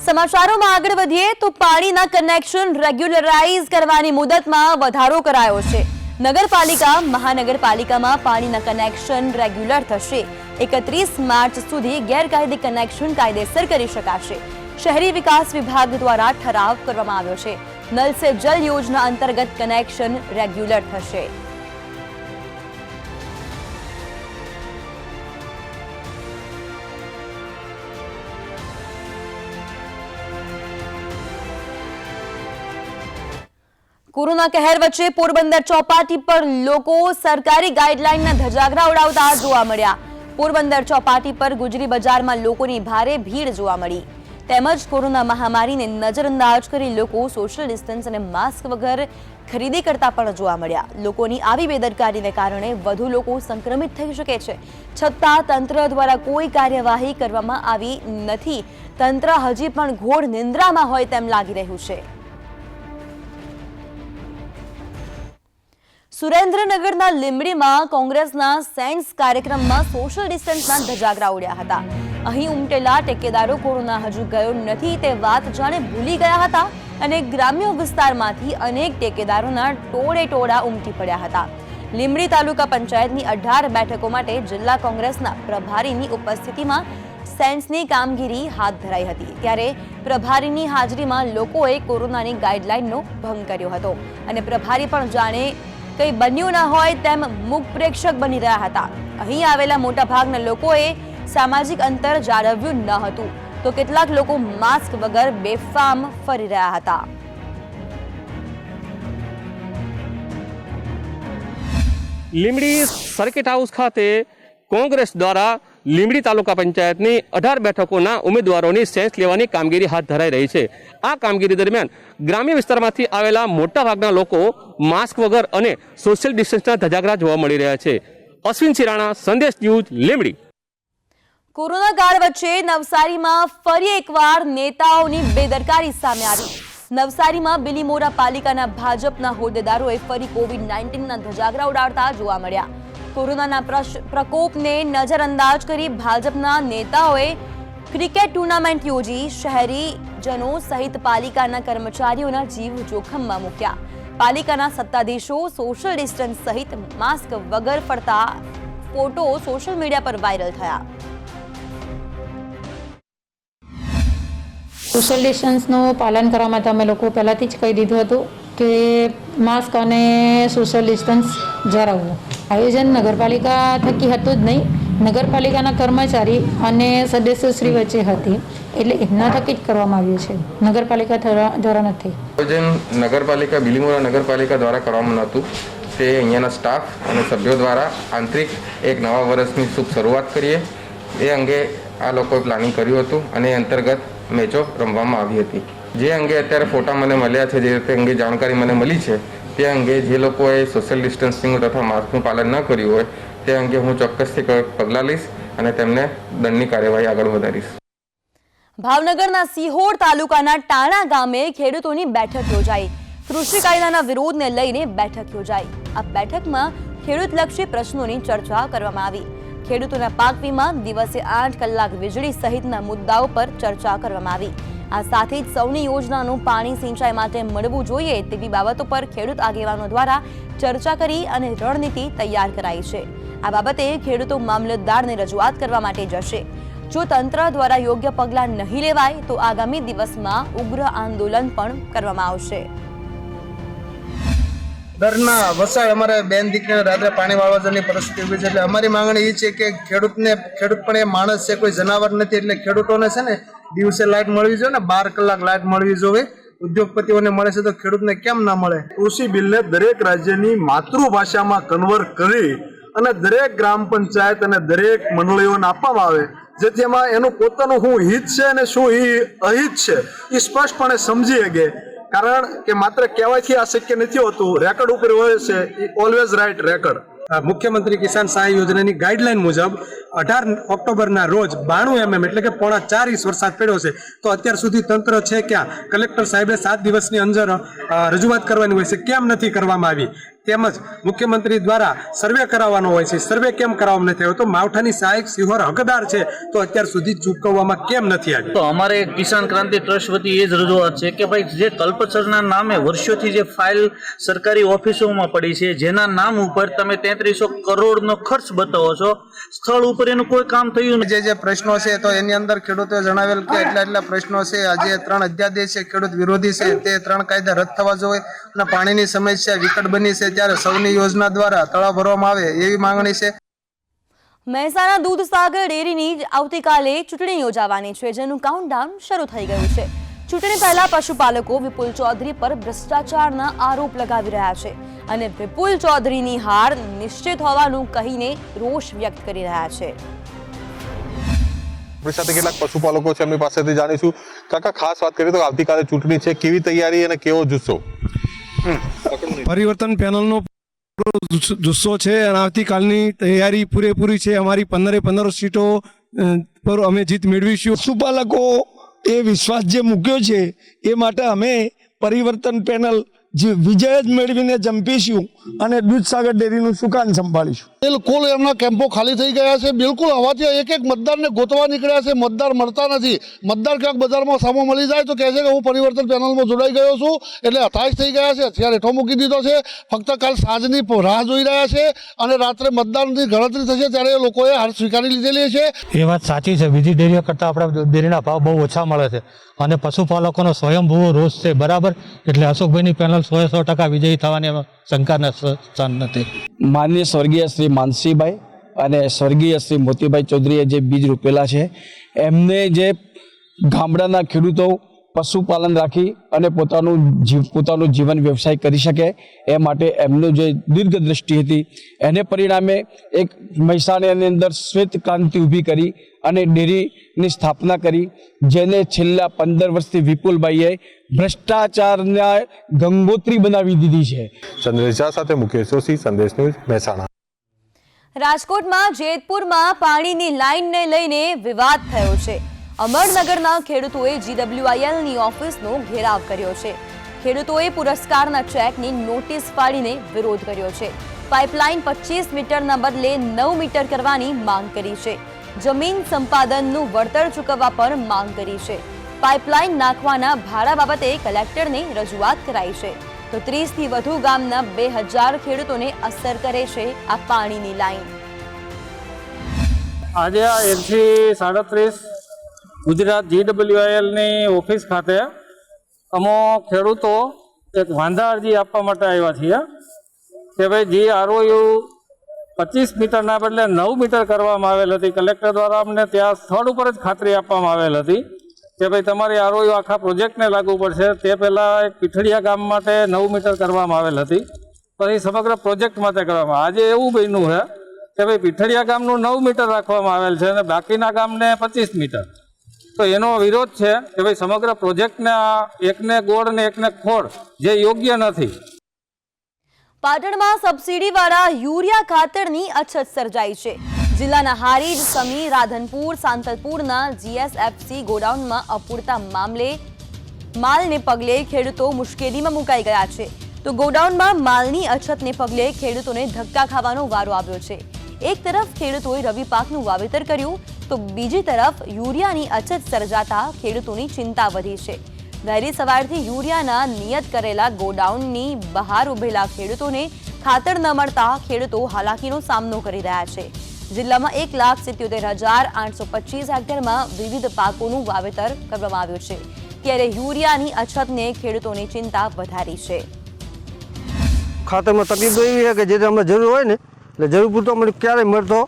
સમાચારોમાં આગળ વધીએ તો પાણીના કનેક્શન રેગ્યુલરાઇઝ કરવાની મુદતમાં વધારો કરાયો છે। નગરપાલિકા મહાનગરપાલિકામાં પાણીના કનેક્શન રેગ્યુલર થશે। 31 માર્ચ સુધી ગેરકાયદે કનેક્શન કાયદેસર કરી શકાશે। શહેરી વિકાસ વિભાગ દ્વારા ઠરાવ કરવામાં આવ્યો છે। નલ સે જલ યોજના અંતર્ગત કનેક્શન રેગ્યુલર થશે। कोरोना कहर वच्चे पोरबंदर चौपाटी पर लोको सरकारी गाइडलाइन धजागरा उड़ावता जोवा मळ्या। पोरबंदर चौपाटी पर गुजरी बजार में लोकोनी भारे भीड़ जोवा मळी। तेमज कोरोना महामारी ने नजरअंदाज करी लोको सोशल डिस्टन्स अने मास्क वगर खरीदी करता पण जोवा मळ्या। लोकोनी आवी बेदरकारीने कारणे वधु लोको संक्रमित थई शके छे, छतां तंत्र द्वारा कोई कार्यवाही करवामां आवी नथी। तंत्र हजी पण घोर निंद्रामां होय तेम लागी रह्युं छे। सुरेन्द्रनगरना લીંબડીમાં કોંગ્રેસના સેન્સ કાર્યક્રમમાં સોશિયલ ડિસ્ટન્સના ધજાગરા ઉડ્યા હતા। અહીં ઉમટેલા ટેકેદારો કોરોના હજુ ગયો નથી તે વાત જાણે ભૂલી ગયા હતા અને ગ્રામ્ય વિસ્તારમાંથી અનેક ટેકેદારોના ટોળે ટોળા ઉમટી પડ્યા હતા। લીંબડી તાલુકા પંચાયતની 18 બેઠકો માટે જિલ્લા કોંગ્રેસના પ્રભારીની ઉપસ્થિતિમાં સેન્સની કામગીરી હાથ ધરાઈ હતી। ત્યારે પ્રભારીની હાજરીમાં લોકોએ કોરોનાની ગાઈડલાઈનનો ભંગ કર્યો હતો અને પ્રભારી પણ જાણે कई बन्यु न होय तेम मूक प्रेक्षक बनी रह्या हता। અહીં આવેલા મોટા ભાગના લોકોએ સામાજિક અંતર જાળવ્યું ન હતું તો કેટલાક લોકો માસ્ક વગર બેફામ ફરી રહ્યા હતા। લીંબડી સર્કિટ હાઉસ ખાતે કોંગ્રેસ દ્વારા લીંબડી તાલુકા પંચાયતની 18 બેઠકોના ઉમેદવારોની સેન્સ લેવાની કામગીરી હાથ ધરાઈ રહી છે। આ કામગીરી દરમિયાન ગ્રામ્ય વિસ્તારમાંથી આવેલા મોટા ભાગના લોકો માસ્ક વગર અને સોશિયલ ડિસ્ટન્સના ધજાગરા જોવા મળી રહ્યા છે। અશ્વિન સિરાણા, સંદેશ ન્યૂઝ, લીંબડી। કોરોના કાળ વચ્ચે નવસારીમાં ફરી એકવાર નેતાઓની બેદરકારી સામે આવી। નવસારીમાં બિલીમોરા પાલિકાના ભાજપના હોદ્દેદારોએ ફરી કોવિડ-19ના ધજાગરા ઉડાડતા જોવા મળ્યા। કોરોનાના પ્રકોપને નજરઅંદાજ કરી ભાજપના નેતાઓએ ક્રિકેટ ટુર્નામેન્ટ યોજી શહેરીજનો સહિત પાલિકાના કર્મચારીઓના જીવ જોખમમાં મૂક્યા। પાલિકાના સત્તાધીશો સોશિયલ ડિસ્ટન્સ સહિત માસ્ક વગર ફરતા ફોટો સોશિયલ મીડિયા પર વાયરલ થયા। સોશિયલ ડિસ્ટન્સનું પાલન કરવા માટે અમે લોકો પહેલાંથી જ કહી દીધું હતું કે માસ્ક અને સોશિયલ ડિસ્ટન્સ જાળવવું। આયોજન નગરપાલિકા થકી હતું જ નહીં, નગરપાલિકાના કર્મચારી અને સદસ્યશ્રી વચ્ચે હતી એટલે એમના થકી જ કરવામાં આવ્યું છે, નગરપાલિકા દ્વારા નથી। આયોજન નગરપાલિકા બિલીમોરા નગરપાલિકા દ્વારા કરવામાં નહોતું, તે અહીંયાના સ્ટાફ અને સભ્યો દ્વારા આંતરિક એક નવા વર્ષની શુભ શરૂઆત કરીએ એ અંગે આ લોકોએ પ્લાનિંગ કર્યું હતું અને એ અંતર્ગત મેચો રમવામાં આવી હતી। જે અંગે અત્યારે ફોટા મને મળ્યા છે, જે રીતે અંગે જાણકારી મને મળી છે તે અંગે જે લોકોએ સોશિયલ ડિસ્ટન્સિંગ તથા માસ્કનું પાલન ન કર્યું હોય તે અંગે હું ચોક્કસથી પગલાં લઈશ અને તેમને દંડની કાર્યવાહી આગળ વધારીશ। ભાવનગરના સિહોર તાલુકાના ટાણા ગામે ખેડૂતોની બેઠક યોજાઈ। કૃષિ કાયદાના વિરોધને લઈને બેઠક યોજાઈ। આ બેઠકમાં ખેડૂતલક્ષી પ્રશ્નોની ચર્ચા કરવામાં આવી। ખેડૂતોના પાક વીમા, દિવસે 8 કલાક વીજળી સહિતના મુદ્દાઓ પર ચર્ચા કરવામાં આવી। આ સાથે જ સૌની યોજનાનું પાણી સિંચાઈ માટે મળવું જોઈએ તેવી બાબતો પર ખેડૂત આગેવાનો દ્વારા ચર્ચા કરી અને રણનીતિ તૈયાર કરાઈ છે। આ બાબતે ખેડૂતો મામલતદારને રજૂઆત કરવા માટે જશે। જો તંત્ર દ્વારા યોગ્ય પગલાં નહીં લેવાય તો આગામી દિવસમાં ઉગ્ર આંદોલન પણ કરવામાં આવશે। દરના વરસાદ અમારે બેન દીકરીને રાત્રે પાણી વાળવા જવાની પરિસ્થિતિ ઊભી છે એટલે અમારી માંગણી એ છે કે ખેડૂત પણ એ માણસ છે, કોઈ જનાવર નથી, એટલે ખેડૂતોને છે ને દિવસે લાઇટ મળવી જોઈએ ને, 12 કલાક લાઇટ મળવી જોઈએ। ઉદ્યોગપતિઓને મળે છે તો ખેડૂતને કેમ ના મળે? કૃષિ બિલને દરેક રાજ્યની માતૃભાષામાં કન્વર્ટ કરી અને દરેક ગ્રામ પંચાયત અને દરેક મંડળીઓને આપવામાં આવે, જેથી એમાં એનું પોતાનું શું હિત છે અને શું અહિત છે એ સ્પષ્ટપણે સમજી શકે। કારણ કે માત્ર કહેવાયથી આ શક્ય નથી હોતું, રેકર્ડ ઉપર હોય છે, ઓલવેઝ રાઇટ રેકર્ડ। મુખ્યમંત્રી કિસાન સહાય યોજનાની ગાઈડલાઈન મુજબ 18 ઓક્ટોબરના રોજ 92 mm એટલે કે 4.5 ઇંચ વરસાદ પડ્યો છે, તો અત્યાર સુધી તંત્ર છે ક્યાં? કલેક્ટર સાહેબે 7 દિવસની અંદર રજૂઆત કરવાની હોય છે, કેમ નથી કરવામાં આવી? તેમજ મુખ્યમંત્રી દ્વારા સર્વે કરાવવાનો હોય છે. સર્વે કેમ કરાવવામાં નથી આવ્યો? તો માવઠાની સહાયક સિહોર હકદાર છે તો અત્યાર સુધી ચૂકવવામાં કેમ નથી આવ્યું? તો અમારે કિસાન ક્રાંતિ ટ્રસ્ટ વતી એ જ રજૂઆત છે કે ભાઈ જે કલ્પસરના નામે વર્ષોથી જે ફાઇલ સરકારી ઓફિસોમાં પડી છે, જેના નામ ઉપર તમે 3300 કરોડનો ખર્ચ બતાવો છો, સ્થળ ઉપર એનું કોઈ કામ થયું નથી. જે પ્રશ્નો છે તો એની અંદર ખેડૂતોએ જણાવેલ કે એટલા પ્રશ્નો છે. આજે 3 અધ્યાદેશ છે ખેડૂત વિરોધી છે, તે 3 કાયદા રદ થવા જોઈએ અને પાણીની સમસ્યા વિકટ બની છે ત્યારે સૌની યોજના દ્વારા તળાવ ભરવામાં આવે એવી માંગણી છે. મહેસાણા દૂધસાગર ડેરીની આવતીકાલે ચૂંટણી યોજાવાની છે, જેનું કાઉન્ટડાઉન શરૂ થઈ ગયું છે. ચૂંટણી પહેલા પશુપાલકો વિપુલ ચૌધરી પર ભ્રષ્ટાચારના આરોપ લગાવી રહ્યા છે અને વિપુલ ચૌધરીની હાર નિશ્ચિત હોવાનું કહીને રોષ વ્યક્ત કરી રહ્યા છે. આપણી સાથે કેટલાક પશુપાલકો છે, એમની પાસેથી જાણીશું. કાકા, ખાસ વાત કરીએ તો આવતીકાલે ચૂંટણી છે, કેવી તૈયારી અને કેવો જુસ્સો? પરિવર્તન પેનલનો જુસ્સો છે અને આવતીકાલની તૈયારી પૂરેપૂરી છે. અમારી 15 સીટો પર અમે જીત મેળવીશું. પશુપાલકો એ વિશ્વાસ જે મૂક્યો છે એ માટે અમે પરિવર્તન પેનલ જે વિજય જ મેળવીને જંપીશું અને દૂધસાગર ડેરીનું સુકાન સંભાળીશું. બિલકુલ એમના કેમ્પો ખાલી થઈ ગયા છે. બિલકુલ હવાથી એક મતદારને ગોતવા નીકળ્યા છે, મતદાર મળતા નથી. મતદાર ક્યાંક બજારમાં સામો મળી જાય તો કહે છે કે હું પરિવર્તન પેનલમાં જોડાઈ ગયો છું, એટલે હતાશ થઈ ગયા છે. અત્યારે હેઠો મૂકી દીધો છે. ફક્ત કાલ સાંજની રાહ જોઈ રહ્યા છે અને રાત્રે મતદાનની ગણતરી થશે ત્યારે એ લોકોએ હાર સ્વીકારી લીધેલી છે. એ વાત સાચી છે. બીજી ડેરીઓ કરતાં આપણા ડેરીના ભાવ બહુ ઓછા મળે છે અને પશુપાલકોનો સ્વયંભૂ રોષ છે. બરાબર, એટલે અશોકભાઈની પેનલ 100% વિજયી થવાની શંકાના સ્થાન નથી. માનનીય સ્વર્ગીય શ્રી માનસીભાઈ અને સ્વર્ગીય શ્રી મોતીભાઈ ચૌધરીએ જે બીજ રોપેલા છે, એમને જે ગામડાના ખેડૂતો પશુપાલન રાખી અને પોતાનું જીવન વ્યવસાય કરી શકે એ માટે એમનું જે દીર્ઘ દ્રષ્ટિ હતી, એને પરિણામે એક મહેસાણાની અંદર શ્વેત ક્રાંતિ ઊભી કરી અને ડેરીની સ્થાપના કરી, જેને છેલ્લા 15 વર્ષથી વિપુલભાઈએ ભ્રષ્ટાચારના ગંગોત્રી બનાવી દીધી છે. ચંદ્રેશ ઝા સાથે મુકેશ જોશી, સંદેશ ન્યૂઝ, મહેસાણા. રાજકોટમાં જેતપુરમાં પાણીની લાઇનને લઈને વિવાદ થયો છે. અમરનગરના ખેડૂતોએ GWILની ઓફિસનો ઘેરાવ કર્યો છે. ખેડૂતોએ પુરસ્કારના ચેકની નોટિસ ફાડીને વિરોધ કર્યો છે. પાઇપલાઇન 25 મીટરના બદલે 9 મીટર કરવાની માંગ કરી છે. જમીન સંપાદનનું વળતર ચૂકવવા પણ માંગ કરી છે. પાઇપલાઇન નાખવાના ભાડા બાબતે કલેક્ટરને રજૂઆત કરાઈ છે. તો 30થી વધુ ગામના 2000 ખેડૂતોને અસર કરે છે આ પાણીની લાઇન. આજે આ 137 ગુજરાત GWILની ઓફિસ ખાતે અમો ખેડૂતો એક વાંધા અરજી આપવા માટે આવ્યા છીએ કે ભાઈ ROU 25 મીટરના બદલે 9 મીટર કરવામાં આવેલ હતી. કલેક્ટર દ્વારા અમને ત્યાં સ્થળ ઉપર જ ખાતરી આપવામાં આવેલ હતી કે ભાઈ તમારી ROU આખા પ્રોજેક્ટને લાગુ પડશે. તે પહેલાં એક પીઠડિયા ગામ માટે 9 મીટર કરવામાં આવેલ હતી, પછી સમગ્ર પ્રોજેક્ટ માટે કરવામાં. આજે એવું બન્યું છે કે ભાઈ પીઠડિયા ગામનું 9 મીટર રાખવામાં આવેલ છે અને બાકીના ગામને 25 મીટર. તો એનો વિરોધ છે કે ભાઈ સમગ્ર પ્રોજેક્ટને એકને ગોળ ને એકને ખોળ, જે યોગ્ય નથી. પાટણમાં સબસિડીવાળા યુરિયા ખાતરની અછત સર્જાઈ છે. જિલ્લાના હારીજ, સમી, રાધનપુર, સાંતલપુરના GSFC ગોડાઉનમાં અપૂરતા માલને પગલે ખેડૂતો મુશ્કેલીમાં મુકાઈ ગયા છે. તો ગોડાઉનમાં માલની અછતને પગલે ખેડૂતોને ધક્કા ખાવાનો વારો આવ્યો છે. એક તરફ ખેડૂતોએ રવિ પાકનું વાવેતર કર્યું તો બીજી તરફ યુરિયાની અછત સર્જાતા ખેડૂતોની ચિંતા વધી છે. વહેલી સવારથી યુરિયાના નિયત કરેલા ગોડાઉનની બહાર ઉભેલા ખેડૂતોને ખાતર ન મળતા ખેડૂતો હાલાકીનો સામનો કરી રહ્યા છે. જિલ્લામાં 1,77,825 હેક્ટરમાં વિવિધ પાકોનું વાવેતર કરવામાં આવ્યું છે, ત્યારે યુરિયાની અછતને ખેડૂતોની ચિંતા વધારી છે. ખાતરમાં તકલીફ તો એવી છે કે જે અમને જરૂર હોય ને એટલે જરૂર પૂરતો અમને ક્યારેય મળતો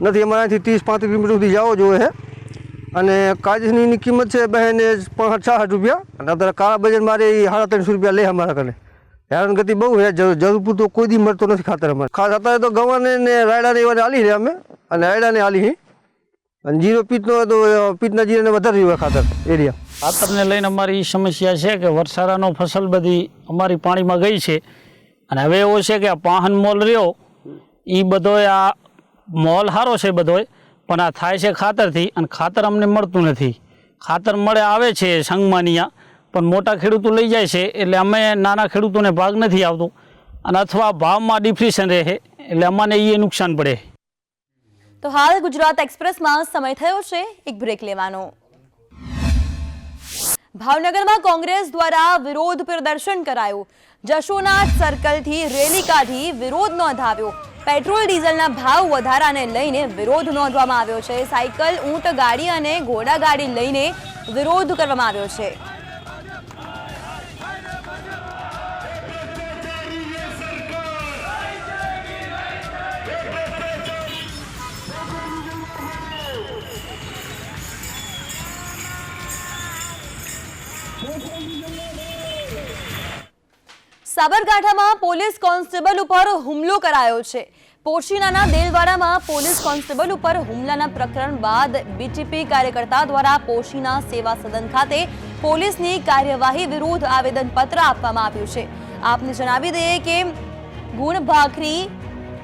નથી. અમારાથી 30-35 કિલોમીટર સુધી જવો જોઈએ છે અને કાજની કિંમત છે બહેન 65-66 રૂપિયા અને અત્યારે કાળા બજાર મારે 350 રૂપિયા લે અમારા કને. હેરાનગતિ બહુ છે. જરૂર પૂરતો કોઈ દી મળતો નથી ખાતર અમારે. ખાસ અત્યારે તો ગવાને ને રાયડાને એવાને હાલી છે અમે અને રાયડાને હાલી છે અને જીરો પીટનો તો પીટના જીરાને વધારે જોઈએ ખાતર એરિયા. ખાતરને લઈને અમારી સમસ્યા છે કે વરસાદનો ફસલ બધી અમારી પાણીમાં ગઈ છે અને હવે એવો છે કે આ પાહન મોલ રહ્યો એ બધો આ મોલ સારો છે બધો, પણ આ થાય છે ખાતરથી અને ખાતર અમને મળતું નથી. ખાતર મળે આવે છે સંઘમાનિયા, પણ મોટા ખેડૂતો લઈ જાય છે એટલે અમે નાના ખેડૂતોને ભાગ નથી આવતો અને અથવા ભાવમાં ડિફ્રેશન રહે એટલે અમને એ નુકસાન પડે. તો હાલ ગુજરાત એક્સપ્રેસમાં સમય થયો છે એક બ્રેક લેવાનો. ભાવનગરમાં કોંગ્રેસ દ્વારા વિરોધ પ્રદર્શન કરાયું. જશોનાથ સર્કલથી રેલી કાઢી વિરોધ નોંધાવ્યો. પેટ્રોલ ડીઝલના ભાવ વધારાને લઈને વિરોધ નોંધવામાં આવ્યો છે. સાયકલ, ઊંટ ગાડી અને ઘોડા ગાડી લઈને વિરોધ કરવામાં આવ્યો છે. સાબરકાંઠામાં પોલીસ કોન્સ્ટેબલ ઉપર હુમલો કરાયો છે. પોશીનાના દેલવાડામાં પોલીસ કોન્સ્ટેબલ ઉપર હુમલાના પ્રકરણ બાદ બીટીપી કાર્યકર્તા દ્વારા પોશીના સેવા સદન ખાતે પોલીસની કાર્યવાહી વિરુદ્ધ આવેદનપત્ર આપવામાં આવ્યું છે. આપને જણાવી દઈએ કે ગુણભાખરી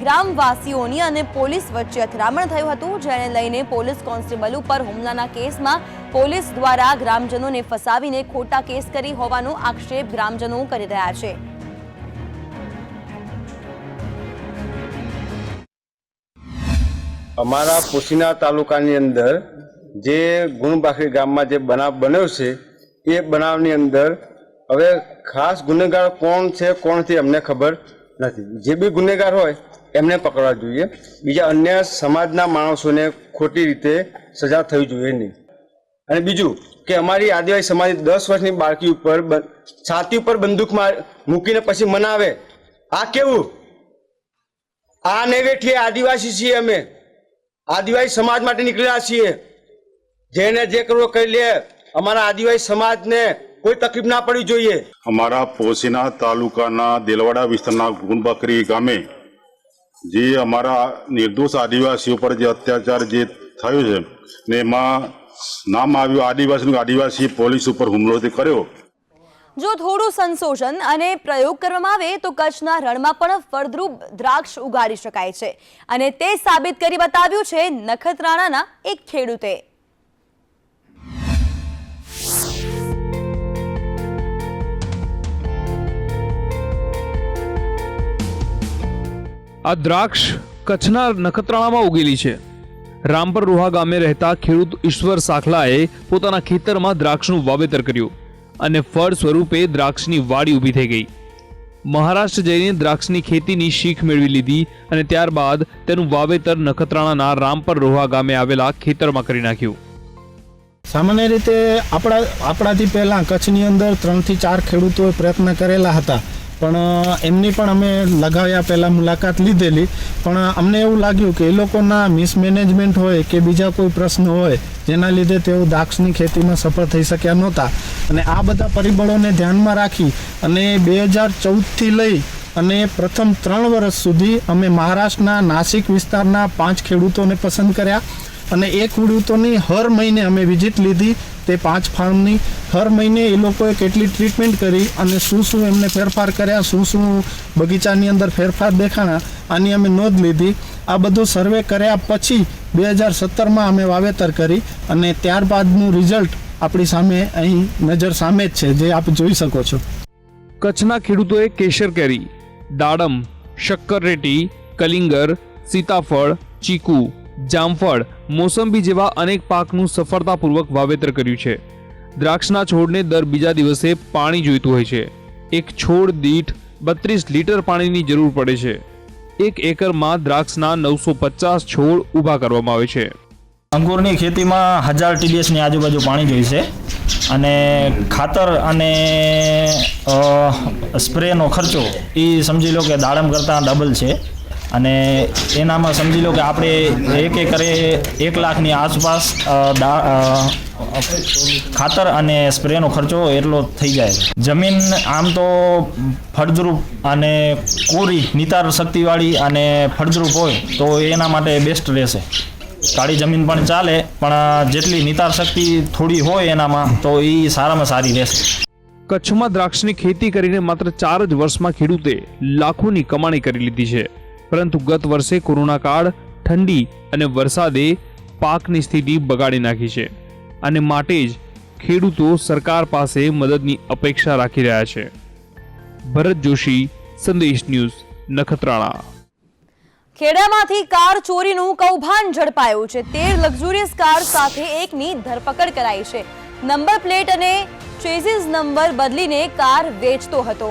ગ્રામવાસીઓની અને પોલીસ વચ્ચે અથડામણ થયું હતું, જેને લઈને પોલીસ કોન્સ્ટેબલ ઉપર હુમલાના કેસમાં પોલીસ દ્વારા ગ્રામજનોને ફસાવીને ખોટા કેસ કરી હોવાનો આક્ષેપ ગ્રામજનો કરી રહ્યા છે. અમારા પોશીના તાલુકાની અંદર જે ગુણભાખરી ગામમાં જે બનાવ બન્યો છે એ બનાવની અંદર હવે ખાસ ગુનેગાર કોણ છે કોણ નથી અમને ખબર નથી. જે બી ગુનેગાર હોય એમને પકડવા જોઈએ. બીજા અન્ય સમાજના માણસોને ખોટી રીતે સજા થવી જોઈએ નહીં. અને બીજું કે અમારી આદિવાસી સમાજની 10 વર્ષની બાળકી ઉપર છાતી ઉપર બંદૂક મૂકીને પછી મનાવે, આ કેવું? આ નહીં વેઠીએ, આદિવાસી છીએ અમે, આદિવાસી સમાજ માટે નીકળેલા છીએ. જેને જે કરવો કરી લે. અમારા આદિવાસી સમાજને કોઈ તકલીફ ના પડવી જોઈએ. અમારા પોશીના તાલુકાના દેલવાડા વિસ્તારના ગુણભાખરી ગામે જે અમારા નિર્દોષ આદિવાસીઓ પર જે અત્યાચાર જે થયો છે ને એમાં નામ આવ્યું આદિવાસી પોલીસ ઉપર હુમલો કર્યો. જો થોડું સંશોધન અને પ્રયોગ કરવામાં આવે તો કચ્છના રણમાં પણ ફળદ્રુપ દ્રાક્ષ ઉગાડી શકાય છે, અને તે સાબિત કરી બતાવ્યું છે નખત્રાણાના એક ખેડૂતે. આ દ્રાક્ષ કચ્છના નખત્રાણામાં ઉગેલી છે. રામપર રોહા ગામે રહેતા ખેડૂત ઈશ્વર સાખલાએ પોતાના ખેતરમાં દ્રાક્ષનું વાવેતર કર્યું અને ફળ સ્વરૂપે દ્રાક્ષની વાડી ઊભી થઈ ગઈ. મહારાષ્ટ્ર જઈને દ્રાક્ષની ખેતીની શીખ મેળવી લીધી અને ત્યારબાદ તેનું વાવેતર નખત્રાણાના રામપર રોહા ગામે આવેલા ખેતરમાં કરી નાખ્યું. સામાન્ય રીતે આપણાથી પહેલાં કચ્છની અંદર 3 થી 4 ખેડૂતોએ પ્રયત્ન કરેલા હતા, પણ એમની પણ અમે લગાવ્યા પહેલાં મુલાકાત લીધેલી, પણ અમને એવું લાગ્યું કે એ લોકોના મિસમેનેજમેન્ટ હોય કે બીજા કોઈ પ્રશ્ન હોય જેના લીધે તેઓ દ્રાક્ષની ખેતીમાં સફળ થઈ શક્યા નહોતા. અને આ બધા પરિબળોને ધ્યાનમાં રાખી અને 2014થી લઈ અને પ્રથમ 3 વર્ષ સુધી અમે મહારાષ્ટ્રના નાસિક વિસ્તારના 5 ખેડૂતોને પસંદ કર્યા અને એ ખેડૂતોની હર મહિને અમે વિઝિટ લીધી. તે 5 ફાર્મની હર મહિને એ લોકોએ કેટલી ટ્રીટમેન્ટ કરી અને શું એમને ફેરફાર કર્યા, શું બગીચાની અંદર ફેરફાર દેખાણા, આની અમે નોંધ લીધી. આ બધું સર્વે કર્યા પછી 2017માં અમે વાવેતર કરી અને ત્યારબાદનું રિઝલ્ટ આપણી સામે અહીં નજર સામે જ છે, જે આપ જોઈ શકો છો. કચ્છના ખેડૂતોએ કેસર કેરી, દાડમ, શક્કરટેટી, કલિંગર, સીતાફળ, ચીકુ, જામફળ, મોસંબી જેવા અનેક પાકનું સફળતાપૂર્વક વાવેતર કર્યું છે. દ્રાક્ષના છોડને દર બીજા દિવસે પાણી જોઈતું હોય છે. એક છોડ દીઠ 32 લીટર પાણીની જરૂર પડે છે. 1 એકરમાં દ્રાક્ષના 950 છોડ ઊભા કરવામાં આવે છે. અંગૂરની ખેતીમાં 1000 TDSની આજુબાજુ પાણી જોઈશે અને ખાતર અને સ્પ્રેનો ખર્ચો એ સમજી લો કે દાડમ કરતાં ડબલ છે. અને એનામાં સમજી લો કે આપણે 1 એકરે 1 લાખની આસપાસ ખાતર અને સ્પ્રેનો ખર્ચો એટલો થઈ જાય. જમીન આમ તો ફળદ્રુપ અને કોરી નિતાર શક્તિવાળી અને ફળદ્રુપ હોય તો એના માટે બેસ્ટ રહેશે. કાળી જમીન પણ ચાલે, પણ જેટલી નિતાર શક્તિ થોડી હોય એનામાં તો એ સારામાં સારી રહેશે. કચ્છમાં દ્રાક્ષની ખેતી કરીને માત્ર 4 જ વર્ષમાં ખેડૂતે લાખોની કમાણી કરી લીધી છે. પરંતુ ગત વર્ષે કોરોના કાળ, ઠંડી અને વરસાદે પાકની સ્થિતિ બગાડી નાખી છે અને માટે જ ખેડૂતો સરકાર પાસે મદદની અપેક્ષા રાખી રહ્યા છે. ભરત જોશી, સંદેશ ન્યૂઝ, નખત્રાણા. ખેડામાંથી કાર ચોરીનું કૌભાંડ ઝડપાયું છે. 13 લક્ઝુરિયસ કાર સાથે એકની ધરપકડ કરાઈ છે. નંબર પ્લેટ અને ચેઝિસ નંબર બદલીને કાર વેચતો હતો.